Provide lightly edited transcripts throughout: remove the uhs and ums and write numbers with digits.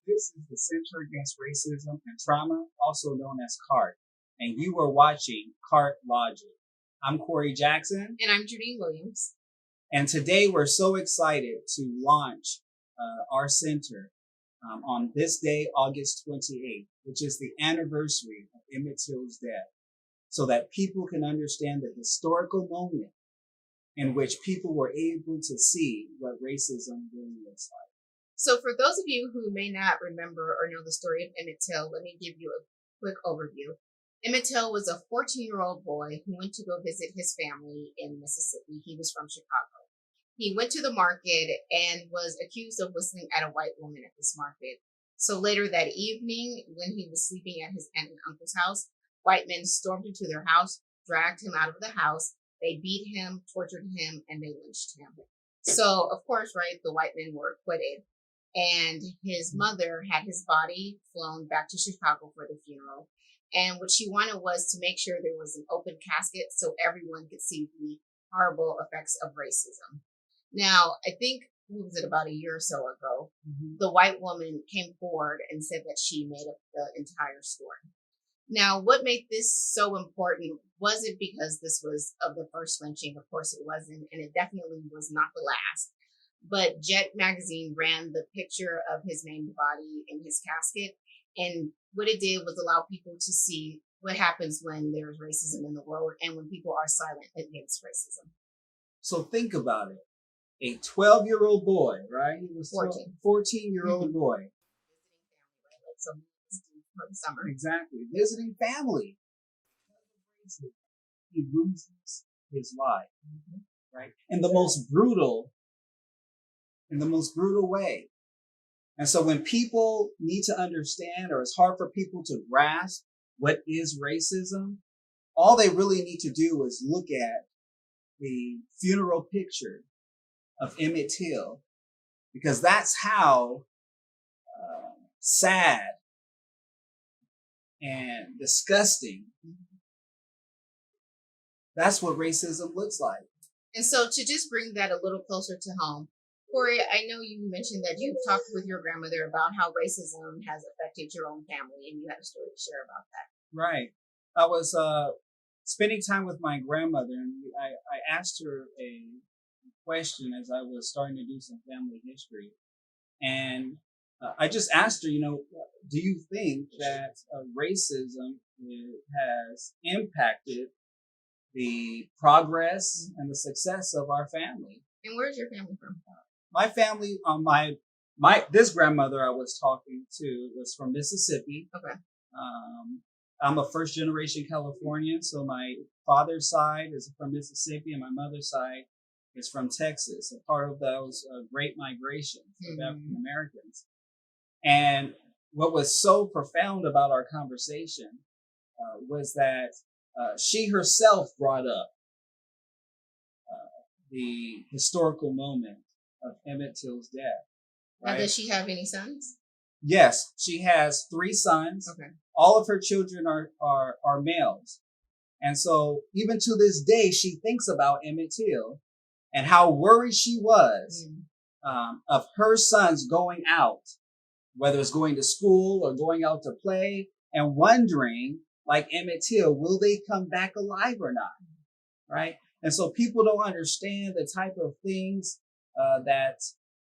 This is the Center Against Racism and Trauma, also known as CART, and you are watching CART Logic. I'm Corey Jackson. And I'm Judine Williams. And today we're so excited to launch our center on this day, August 28th, which is the anniversary of Emmett Till's death, so that people can understand the historical moment in which people were able to see what racism really looks like. So for those of you who may not remember or know the story of Emmett Till, let me give you a quick overview. Emmett Till was a 14-year-old boy who went to go visit his family in Mississippi. He was from Chicago. He went to the market and was accused of whistling at a white woman at this market. So later that evening, when he was sleeping at his aunt and uncle's house, white men stormed into their house, dragged him out of the house. They beat him, tortured him, and they lynched him. So, of course, right, the white men were acquitted. And his mother had his body flown back to Chicago for the funeral. And what she wanted was to make sure there was an open casket so everyone could see the horrible effects of racism. Now, I think, what was it, about a year or so ago, the white woman came forward and said that she made up the entire story. Now, what made this so important wasn't because this was of the first lynching. Of course it wasn't, and it definitely was not the last. But Jet magazine ran the picture of his maimed body in his casket, and what it did was allow people to see what happens when there's racism in the world and when people are silent against racism. So think about it. A 12-year-old boy, right? He was 14-year-old boy. So for the summer. Exactly. Visiting family. He loses his life, right? In the most brutal way. And so when people need to understand, or it's hard for people to grasp what is racism, all they really need to do is look at the funeral picture of Emmett Till, because that's how sad and disgusting. That's what racism looks like. And so to just bring that a little closer to home, Corey, I know you mentioned that you've talked with your grandmother about how racism has affected your own family, and you had a story to share about that. Right. I was spending time with my grandmother, and I asked her a question as I was starting to do some family history. And I just asked her, do you think that racism has impacted the progress and the success of our family? And where's your family from? My family, this grandmother I was talking to was from Mississippi. Okay. I'm a first generation Californian, so my father's side is from Mississippi and my mother's side is from Texas, a part of those great migrations of African Americans. And what was so profound about our conversation was that she herself brought up the historical moment of Emmett Till's death. Right? Now, does she have any sons? Yes, she has 3 sons. Okay. All of her children are males. And so even to this day, she thinks about Emmett Till and how worried she was of her sons going out, whether it's going to school or going out to play, and wondering, like Emmett Till, will they come back alive or not? Right? And so people don't understand the type of things that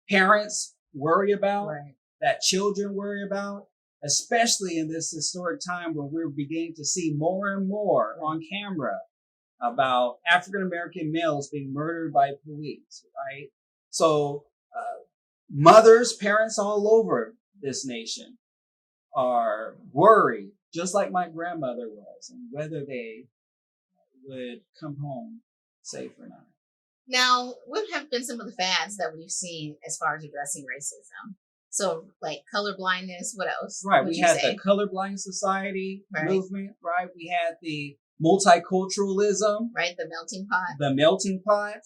parents worry about, right, that children worry about, especially in this historic time when we're beginning to see more and more on camera about African-American males being murdered by police, right? So mothers, parents all over this nation are worried, just like my grandmother was, and whether they would come home safe or not. Now, what have been some of the fads that we've seen as far as addressing racism? So, like colorblindness, what else? Right, we had the Colorblind Society movement, right? We had the multiculturalism. Right, the melting pot. The melting pot.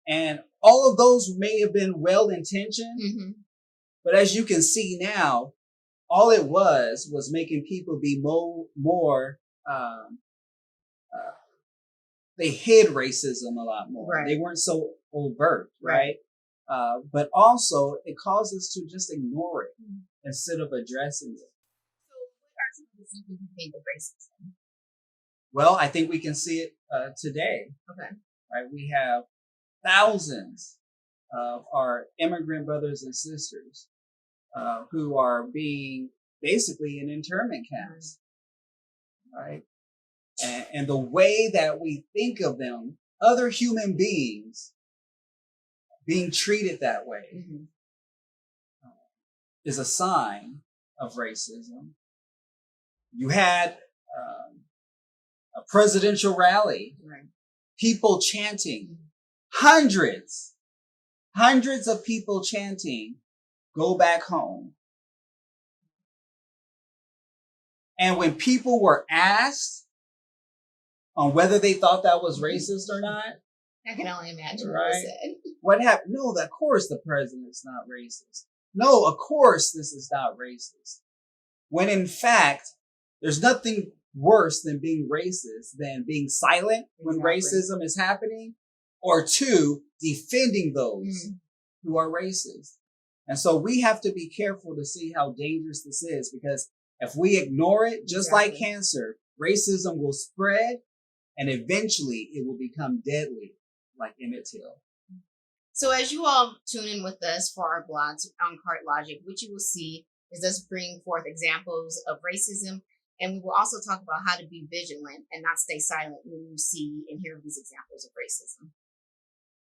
And all of those may have been well-intentioned, but as you can see now, all it was making people be more they hid racism a lot more. Right. They weren't so overt, right? but also it causes us to just ignore it instead of addressing it. So, what are some of the symptoms you think of racism? Well, I think we can see it today. Okay. Right? We have thousands of our immigrant brothers and sisters who are being basically in internment camps, right? And the way that we think of them, other human beings being treated that way, is a sign of racism. You had a presidential rally, people chanting, hundreds of people chanting, "Go back home." And when people were asked on whether they thought that was racist or not, I can only imagine right? what they said. What happened? No, of course the president's not racist. No, of course this is not racist. When in fact, there's nothing worse than being racist than being silent when racism is happening, or two, defending those who are racist. And so we have to be careful to see how dangerous this is, because if we ignore it, just like cancer, racism will spread and eventually it will become deadly, like Emmett Till. So as you all tune in with us for our blogs on Cart Logic, what you will see is us bring forth examples of racism, and we will also talk about how to be vigilant and not stay silent when you see and hear these examples of racism.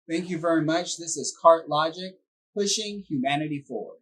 Thank you very much. This is Cart Logic, pushing humanity forward.